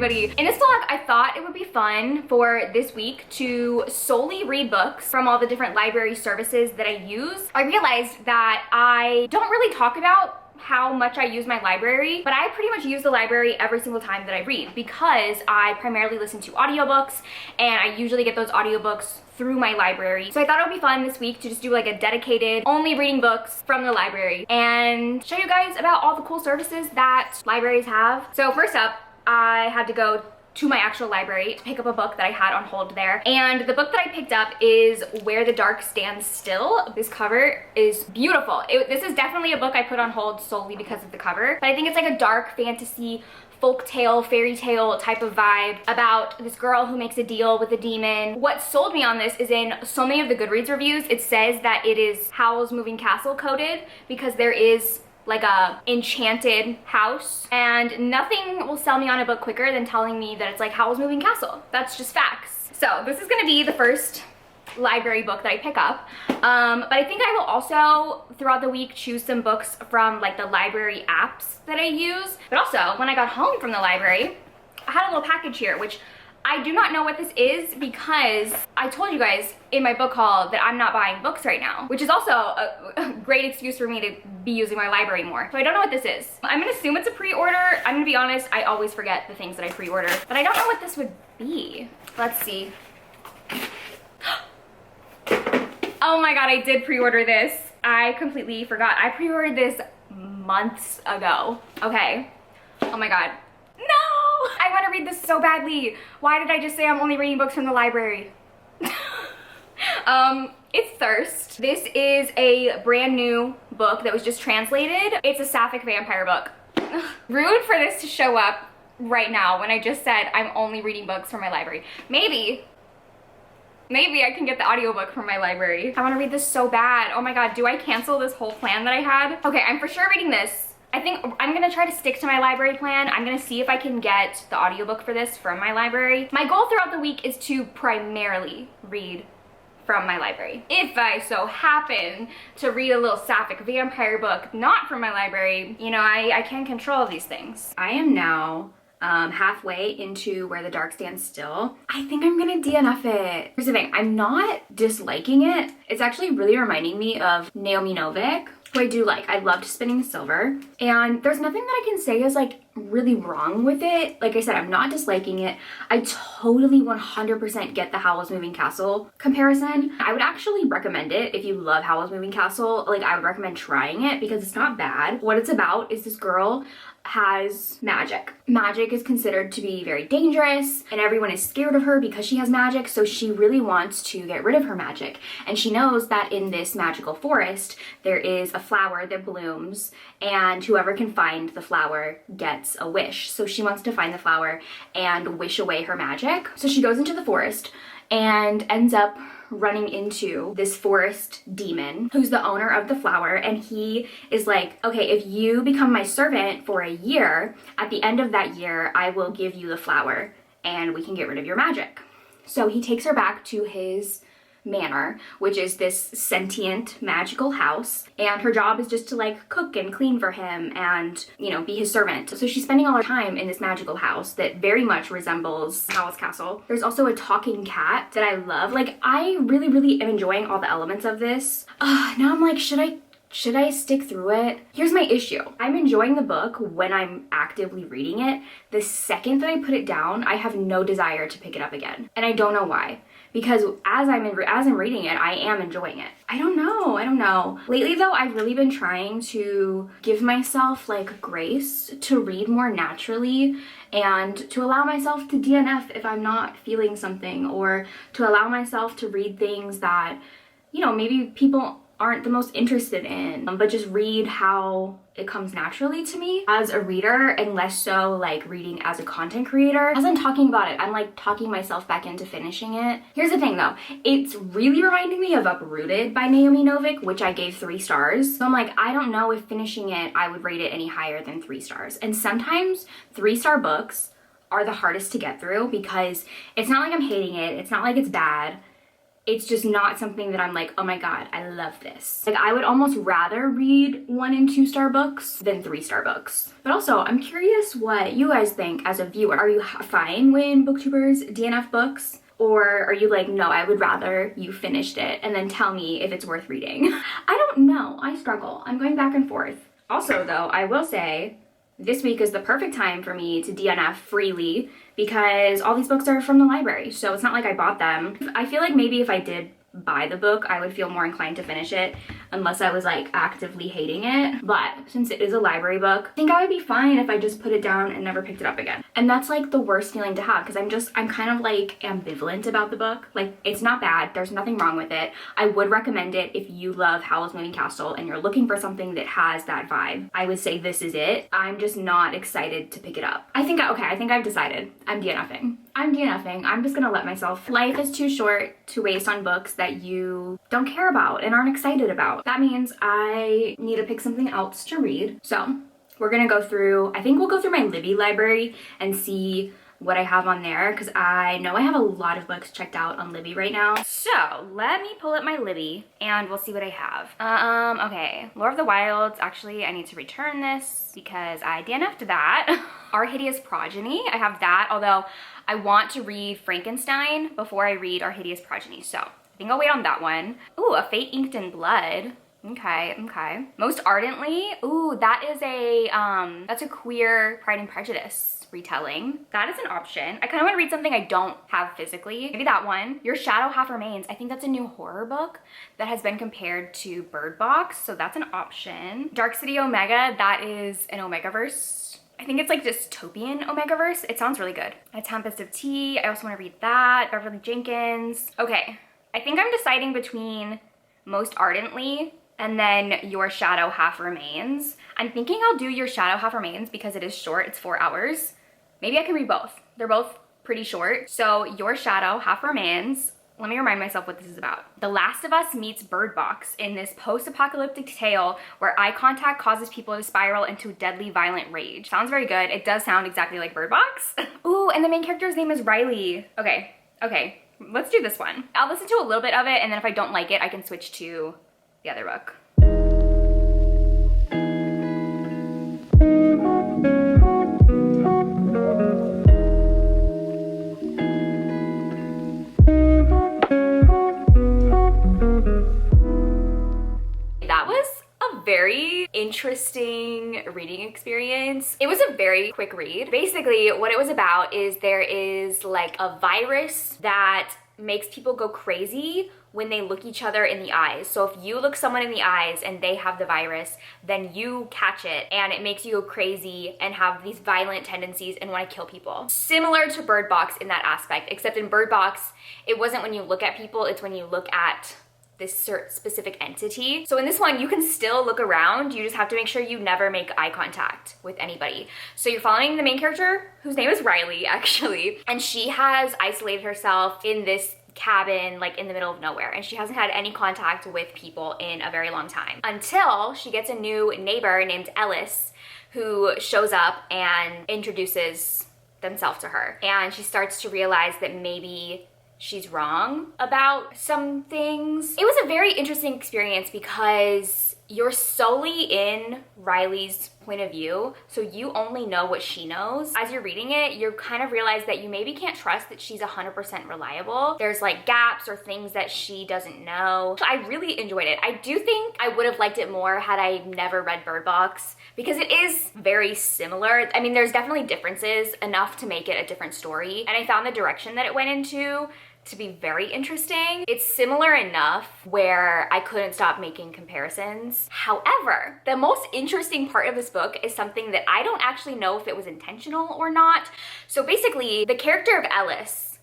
everybody. In this vlog, I thought it would be fun for this week to solely read books from all the different library services that I use. I realized that I don't really talk about how much I use my library, but I pretty much use the library every single time that I read because I primarily listen to audiobooks and I usually get those audiobooks through my library. So I thought it would be fun this week to just do like a dedicated only reading books from the library and show you guys about all the cool services that libraries have. So first up, I had to go to my actual library to pick up a book that I had on hold there. And the book that I picked up is Where the Dark Stands Still. This cover is beautiful. This is definitely a book I put on hold solely because of the cover, but I think it's like a dark fantasy folktale, fairy tale type of vibe about this girl who makes a deal with a demon. What sold me on this is in so many of the Goodreads reviews, it says that it is Howl's Moving Castle coded because there is like a enchanted house, and nothing will sell me on a book quicker than telling me that it's like Howl's Moving Castle. That's just facts. So this is gonna be the first library book that I pick up, but I think I will also throughout the week choose some books from like the library apps that I use. But also when I got home from the library, I had a little package here, which I do not know what this is because I told you guys in my book haul that I'm not buying books right now, which is also a great excuse for me to be using my library more. So I don't know what this is. I'm gonna assume it's a pre-order. I'm gonna be honest, I always forget the things that I pre-order, but I don't know what this would be. Let's see. Oh my God, I did pre-order this. I completely forgot. I pre-ordered this months ago. Okay. Oh my God. No! I want to read this so badly. Why did I just say I'm only reading books from the library? It's Thirst. This is a brand new book that was just translated. It's a sapphic vampire book. Rude for this to show up right now when I just said I'm only reading books from my library. Maybe I can get the audiobook from my library. I want to read this so bad. Oh my God, do I cancel this whole plan that I had? Okay, I'm for sure reading this. I think I'm gonna try to stick to my library plan. I'm gonna see if I can get the audiobook for this from my library. My goal throughout the week is to primarily read from my library. If I so happen to read a little sapphic vampire book not from my library, you know, I can't control these things. I am now halfway into Where the Dark Stands Still. I think I'm gonna DNF it. Here's the thing, I'm not disliking it. It's actually really reminding me of Naomi Novik, who I do like. I loved Spinning the Silver, and there's nothing that I can say is like really wrong with it. Like I said, I'm not disliking it. I totally 100% get the Howl's Moving Castle comparison. I would actually recommend it if you love Howl's Moving Castle. Like, I would recommend trying it because it's not bad. What it's about is this girl has magic. Magic is considered to be very dangerous and everyone is scared of her because she has magic, so she really wants to get rid of her magic. And she knows that in this magical forest there is a flower that blooms and whoever can find the flower gets a wish. So she wants to find the flower and wish away her magic. So she goes into the forest and ends up running into this forest demon who's the owner of the flower, and he is like, okay, if you become my servant for a year, at the end of that year I will give you the flower and we can get rid of your magic. So he takes her back to his manor, which is this sentient magical house, and her job is just to like cook and clean for him and, you know, be his servant. So she's spending all her time in this magical house that very much resembles Howl's Castle. There's also a talking cat that I love. Like, I really am enjoying all the elements of this. Now I'm like, should I stick through it? Here's my issue. I'm enjoying the book when I'm actively reading it. The second that I put it down, I have no desire to pick it up again. And I don't know why. Because as I'm reading it, I am enjoying it. I don't know. Lately though, I've really been trying to give myself like grace to read more naturally and to allow myself to DNF if I'm not feeling something, or to allow myself to read things that, you know, maybe people aren't the most interested in, but just read how it comes naturally to me as a reader and less so like reading as a content creator. As I'm talking about it, I'm like talking myself back into finishing it. Here's the thing though, it's really reminding me of Uprooted by Naomi Novik, which I gave 3 stars. So I'm like, I don't know if finishing it, I would rate it any higher than 3 stars. And sometimes 3-star books are the hardest to get through because it's not like I'm hating it. It's not like it's bad. it's just not something that I'm like, oh my god, I love this. Like, I would almost rather read 1 and 2 star books than 3-star books. But also, I'm curious what you guys think as a viewer. Are you fine when booktubers DNF books? Or are you like, no, I would rather you finished it and then tell me if it's worth reading? I don't know. I struggle. I'm going back and forth. Also, though, I will say this week is the perfect time for me to DNF freely because all these books are from the library, so it's not like I bought them. I feel like maybe if I did buy the book, I would feel more inclined to finish it unless I was like actively hating it. But since it is a library book, I think I would be fine if I just put it down and never picked it up again. And that's like the worst feeling to have because I'm kind of like ambivalent about the book. Like, it's not bad, there's nothing wrong with it. I would recommend it if you love Howl's Moving Castle and you're looking for something that has that vibe. I would say this is it. I'm just not excited to pick it up. I think I've decided. I'm DNFing. I'm just gonna let myself. Life is too short to waste on books that you don't care about and aren't excited about. That means I need to pick something else to read. So we're gonna go through, I think we'll go through my Libby library and see what I have on there because I know I have a lot of books checked out on Libby right now. So let me pull up my Libby and we'll see what I have. Okay, Lord of the Wilds. Actually, I need to return this because I DNF'd that. Our Hideous Progeny, I have that, although I want to read Frankenstein before I read Our Hideous Progeny, so I think I'll wait on that one. Ooh, A Fate Inked in Blood. Okay. Most Ardently. Ooh, that is that's a queer Pride and Prejudice retelling. That is an option. I kind of want to read something I don't have physically. Maybe that one. Your Shadow Half Remains. I think that's a new horror book that has been compared to Bird Box, so that's an option. Dark City Omega, that is an Omegaverse. I think it's like dystopian Omegaverse. It sounds really good. A Tempest of Tea. I also want to read that. Beverly Jenkins. Okay, I think I'm deciding between Most Ardently and then Your Shadow Half Remains. I'm thinking I'll do Your Shadow Half Remains because it is short. It's 4 hours. Maybe I can read both. They're both pretty short. So Your Shadow Half Remains. Let me remind myself what this is about. The Last of Us meets Bird Box in this post-apocalyptic tale where eye contact causes people to spiral into deadly violent rage. Sounds very good. It does sound exactly like Bird Box. Ooh, and the main character's name is Riley. Okay, let's do this one. I'll listen to a little bit of it and then if I don't like it, I can switch to the other book. Very interesting reading experience. It was a very quick read. Basically, what it was about is there is like a virus that makes people go crazy when they look each other in the eyes. So if you look someone in the eyes and they have the virus, then you catch it and it makes you go crazy and have these violent tendencies and want to kill people. Similar to Bird Box in that aspect, except in Bird Box, it wasn't when you look at people, it's when you look at this specific entity. So in this one, you can still look around. You just have to make sure you never make eye contact with anybody. So you're following the main character, whose name is Riley, actually, and she has isolated herself in this cabin like in the middle of nowhere, and she hasn't had any contact with people in a very long time until she gets a new neighbor named Ellis who shows up and introduces themselves to her, and she starts to realize that maybe she's wrong about some things. It was a very interesting experience because you're solely in Riley's point of view, so you only know what she knows. As you're reading it, you kind of realize that you maybe can't trust that she's 100% reliable. There's like gaps or things that she doesn't know. So I really enjoyed it. I do think I would have liked it more had I never read Bird Box because it is very similar. I mean, there's definitely differences enough to make it a different story, and I found the direction that it went into to be very interesting. It's similar enough where I couldn't stop making comparisons. However, the most interesting part of this book is something that I don't actually know if it was intentional or not. So basically, the character of Ellis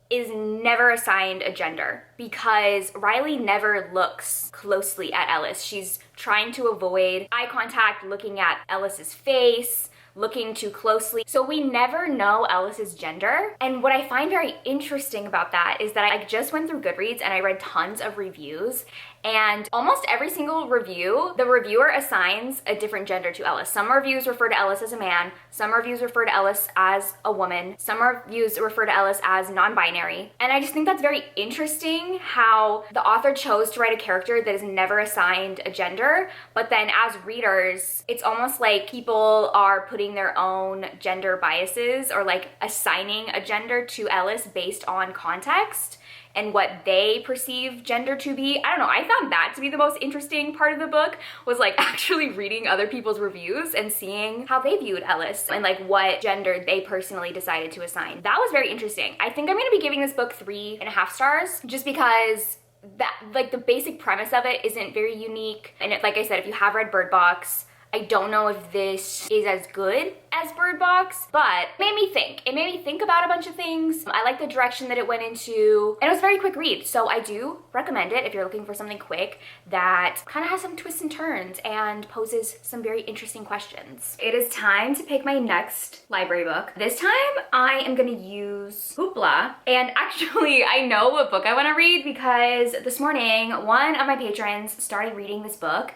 is never assigned a gender because Riley never looks closely at Ellis. She's trying to avoid eye contact, looking at Ellis's face, looking too closely. So we never know Ellis's gender. And what I find very interesting about that is that I just went through Goodreads and I read tons of reviews, And almost every single review, the reviewer assigns a different gender to Ellis. Some reviews refer to Ellis as a man, some reviews refer to Ellis as a woman, some reviews refer to Ellis as non-binary. And I just think that's very interesting how the author chose to write a character that is never assigned a gender, but then as readers, it's almost like people are putting their own gender biases or like assigning a gender to Ellis based on context and what they perceive gender to be. I don't know, I found that to be the most interesting part of the book, was like actually reading other people's reviews and seeing how they viewed Ellis and like what gender they personally decided to assign. That was very interesting. I think I'm gonna be giving this book 3.5 stars just because that, like, the basic premise of it isn't very unique. And like I said, if you have read Bird Box, I don't know if this is as good as Bird Box, but it made me think. It made me think about a bunch of things. I like the direction that it went into, and it was a very quick read. So I do recommend it if you're looking for something quick that kind of has some twists and turns and poses some very interesting questions. It is time to pick my next library book. This time I am gonna use Hoopla. And actually I know what book I wanna read because this morning one of my patrons started reading this book,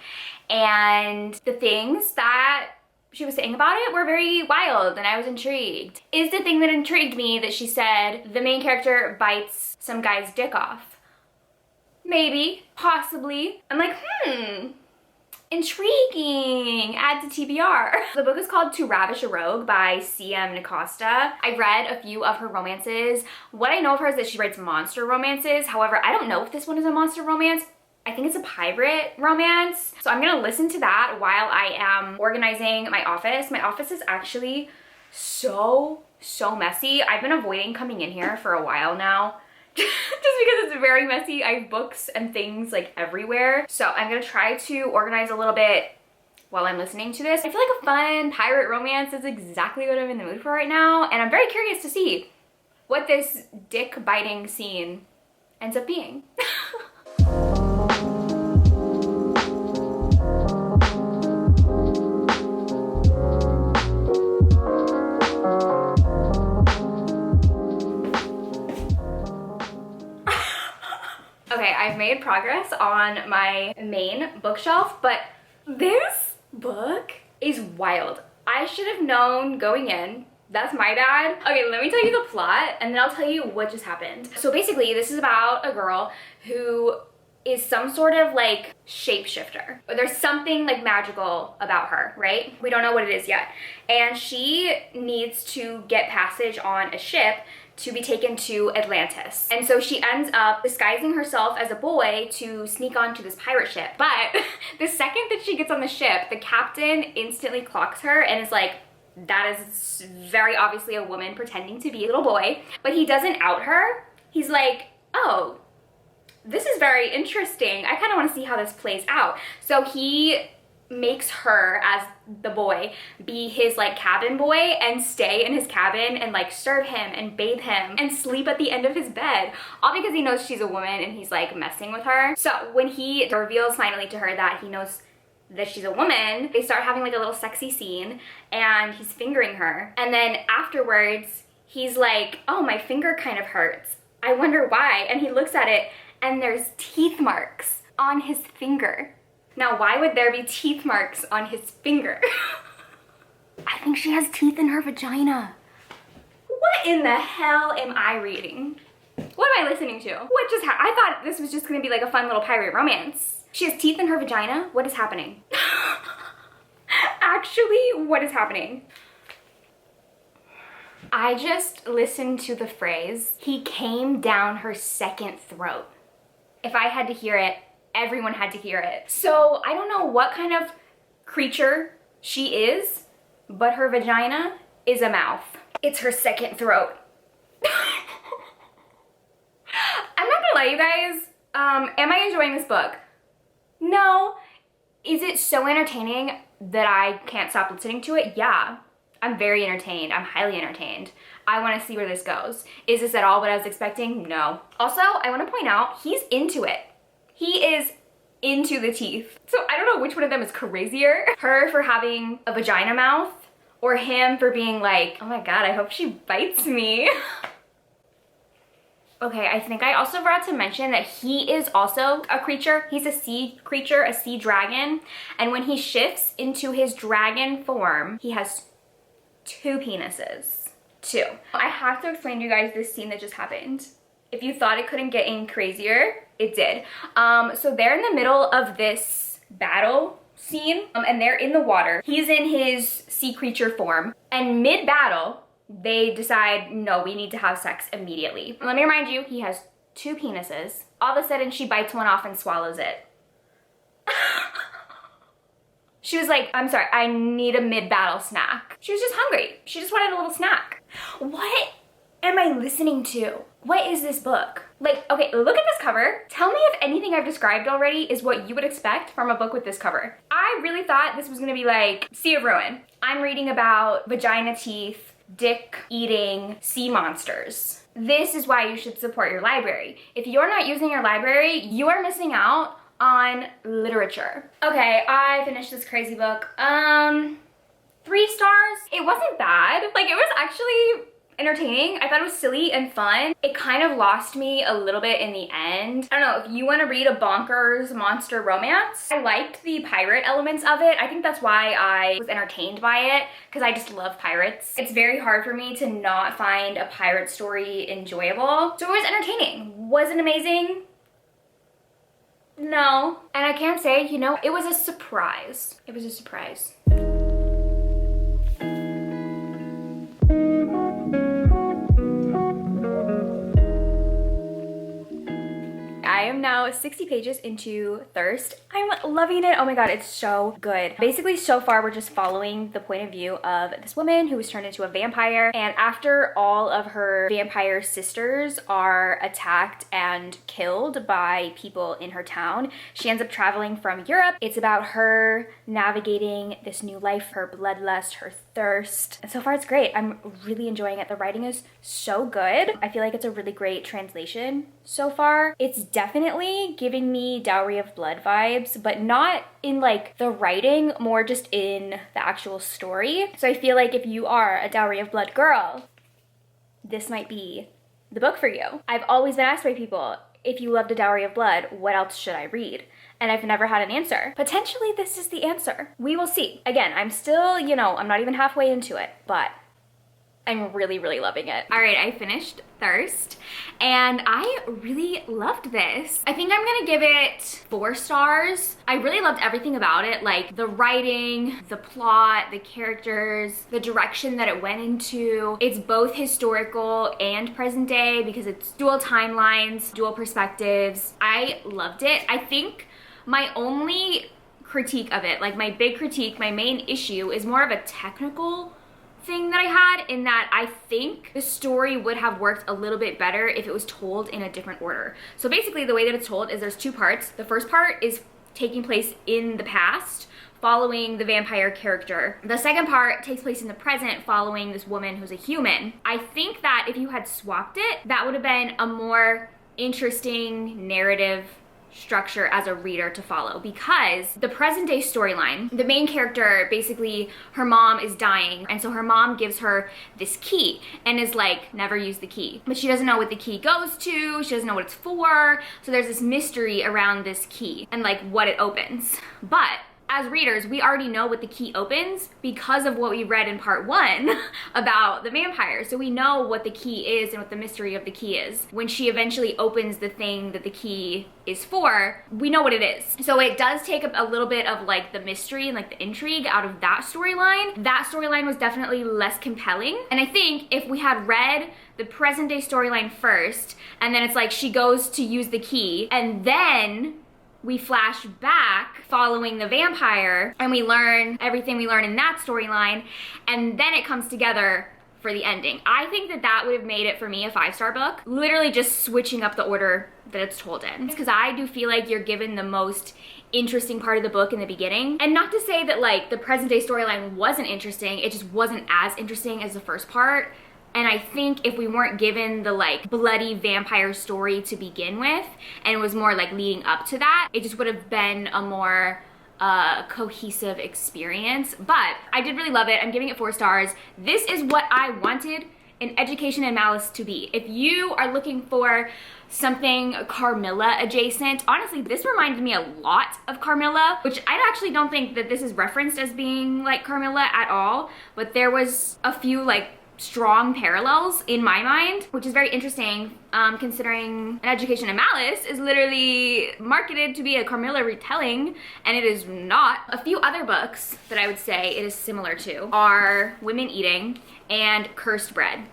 and the things that she was saying about it were very wild and I was intrigued. Is the thing that intrigued me that she said the main character bites some guy's dick off? Maybe, possibly. I'm like, intriguing, add to TBR. The book is called To Ravish a Rogue by C.M. Nicosta. I read a few of her romances. What I know of her is that she writes monster romances. However, I don't know if this one is a monster romance. I think it's a pirate romance. So I'm gonna listen to that while I am organizing my office. My office is actually so messy. I've been avoiding coming in here for a while now just because it's very messy. I have books and things like everywhere. So I'm gonna try to organize a little bit while I'm listening to this. I feel like a fun pirate romance is exactly what I'm in the mood for right now. And I'm very curious to see what this dick biting scene ends up being. Okay, I've made progress on my main bookshelf, but this book is wild. I should have known going in. That's my bad. Okay, let me tell you the plot and then I'll tell you what just happened. So basically, this is about a girl who is some sort of like shapeshifter. There's something like magical about her, right? We don't know what it is yet. And she needs to get passage on a ship to be taken to Atlantis. And so she ends up disguising herself as a boy to sneak onto this pirate ship. But the second that she gets on the ship, the captain instantly clocks her and is like, that is very obviously a woman pretending to be a little boy. But he doesn't out her. He's like, oh, this is very interesting. I kind of want to see how this plays out. So he makes her, as the boy, be his like cabin boy and stay in his cabin and like serve him and bathe him and sleep at the end of his bed, all because he knows she's a woman and he's like messing with her. So when he reveals finally to her that he knows that she's a woman, they start having like a little sexy scene and he's fingering her. And then afterwards, he's like, oh, my finger kind of hurts. I wonder why. And he looks at it and there's teeth marks on his finger. Now, why would there be teeth marks on his finger? I think she has teeth in her vagina. What in the hell am I reading? What am I listening to? What just happened? I thought this was just gonna be like a fun little pirate romance. She has teeth in her vagina? What is happening? Actually, what is happening? I just listened to the phrase, he came down her second throat. If I had to hear it, everyone had to hear it. So I don't know what kind of creature she is, but her vagina is a mouth. It's her second throat. I'm not gonna lie, you guys. Am I enjoying this book? No. Is it so entertaining that I can't stop listening to it? Yeah. I'm very entertained. I'm highly entertained. I want to see where this goes. Is this at all what I was expecting? No. Also, I want to point out, he's into it. He is into the teeth. So I don't know which one of them is crazier. Her for having a vagina mouth or him for being like, oh my God, I hope she bites me. Okay, I think I also forgot to mention that he is also a creature. He's a sea creature, a sea dragon. And when he shifts into his dragon form, he has 2 penises. 2. I have to explain to you guys this scene that just happened. If you thought it couldn't get any crazier, it did. So they're in the middle of this battle scene, and they're in the water. He's in his sea creature form, and mid-battle, they decide, no, we need to have sex immediately. Let me remind you, he has 2 penises. All of a sudden, she bites one off and swallows it. She was like, I'm sorry, I need a mid-battle snack. She was just hungry. She just wanted a little snack. What am I listening to? What is this book? Like, okay, look at this cover. Tell me if anything I've described already is what you would expect from a book with this cover. I really thought this was gonna be like Sea of Ruin. I'm reading about vagina teeth, dick-eating sea monsters. This is why you should support your library. If you're not using your library, you are missing out on literature. Okay, I finished this crazy book. 3 stars. It wasn't bad. Like, it was actually entertaining. I thought it was silly and fun. It kind of lost me a little bit in the end. I don't know, if you want to read a bonkers monster romance, I liked the pirate elements of it. I think that's why I was entertained by it, because I just love pirates. It's very hard for me to not find a pirate story enjoyable. So it was entertaining. Was it amazing? No. And I can't say, you know, it was a surprise. It was a surprise. I am now 60 pages into Thirst. I'm loving it. Oh my god, it's so good. Basically, so far, we're just following the point of view of this woman who was turned into a vampire. And after all of her vampire sisters are attacked and killed by people in her town, she ends up traveling from Europe. It's about her navigating this new life, her bloodlust, her thirst. And so far, it's great. I'm really enjoying it. The writing is so good. I feel like it's a really great translation so far. It's definitely giving me Dowry of Blood vibes, but not in like the writing, more just in the actual story. So I feel like if you are a Dowry of Blood girl, this might be the book for you. I've always been asked by people, if you loved A Dowry of Blood, what else should I read? And I've never had an answer. Potentially this is the answer. We will see. Again, I'm still, you know, I'm not even halfway into it, but I'm really, really loving it. All right, I finished Thirst, and I really loved this. I think I'm gonna give it 4 stars. I really loved everything about it, like the writing, the plot, the characters, the direction that it went into. It's both historical and present day because it's dual timelines, dual perspectives. I loved it. I think my only critique of it, like my big critique, my main issue is more of a technical thing that I had, in that I think the story would have worked a little bit better if it was told in a different order. So basically the way that it's told is there's 2 parts. The first part is taking place in the past, following the vampire character. The second part takes place in the present, following this woman who's a human. I think that if you had swapped it, that would have been a more interesting narrative structure as a reader to follow, because the present day storyline, the main character, basically her mom is dying, and so her mom gives her this key and is like, never use the key, but she doesn't know what the key goes to, she doesn't know what it's for, so there's this mystery around this key and like what it opens. But as readers, we already know what the key opens because of what we read in part 1 about the vampire. So we know what the key is and what the mystery of the key is. When she eventually opens the thing that the key is for, we know what it is. So it does take up a little bit of like the mystery and like the intrigue out of that storyline. That storyline was definitely less compelling. And I think if we had read the present day storyline first, and then it's like she goes to use the key, and then we flash back following the vampire and we learn everything we learn in that storyline, and then it comes together for the ending. I think that that would have made it for me a 5-star book, literally just switching up the order that it's told in. Because I do feel like you're given the most interesting part of the book in the beginning. And not to say that like the present day storyline wasn't interesting, it just wasn't as interesting as the first part. And I think if we weren't given the like bloody vampire story to begin with, and it was more like leading up to that, it just would have been a more cohesive experience. But I did really love it. I'm giving it 4 stars. This is what I wanted An Education in Malice to Be. If you are looking for something Carmilla adjacent, honestly, this reminded me a lot of Carmilla, which I actually don't think that this is referenced as being like Carmilla at all, but there was a few like strong parallels in my mind, which is very interesting considering An Education in Malice is literally marketed to be a Carmilla retelling, and it is not. A few other books that I would say it is similar to are Women Eating and Cursed Bread.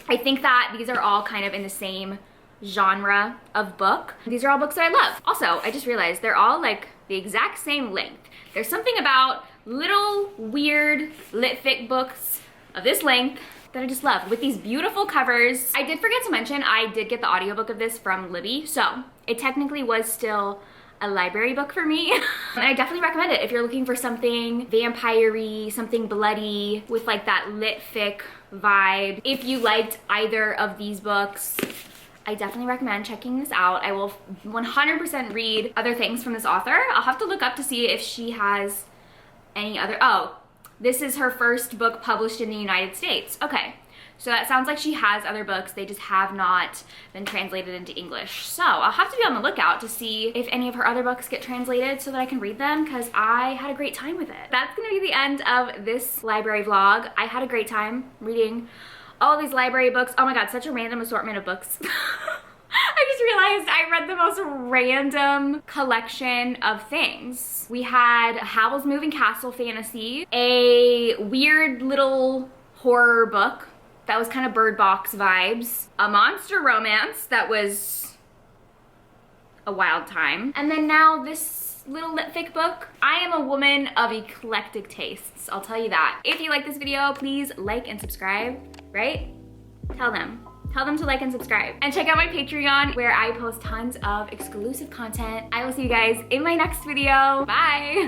I think that these are all kind of in the same genre of book. These are all books that I love. Also, I just realized they're all like the exact same length. There's something about little weird lit fic books of this length that I just love, with these beautiful covers. I did forget to mention I did get the audiobook of this from Libby, so it technically was still a library book for me. And I definitely recommend it if you're looking for something vampire-y, something bloody with like that lit fic vibe. If you liked either of these books, I definitely recommend checking this out. I will 100% read other things from this author. I'll have to look up to see if she has any other, oh, this is her first book published in the United States. Okay, so that sounds like she has other books, they just have not been translated into English. So I'll have to be on the lookout to see if any of her other books get translated so that I can read them, because I had a great time with it. That's gonna be the end of this library vlog. I had a great time reading all these library books. Oh my god, such a random assortment of books. I just realized I read the most random collection of things. We had Howl's Moving Castle fantasy, a weird little horror book that was kind of Bird Box vibes, a monster romance that was a wild time, and then now this little lit fic book. I am a woman of eclectic tastes, I'll tell you that. If you like this video, please like and subscribe, right? Tell them to like and subscribe. And check out my Patreon where I post tons of exclusive content. I will see you guys in my next video. Bye.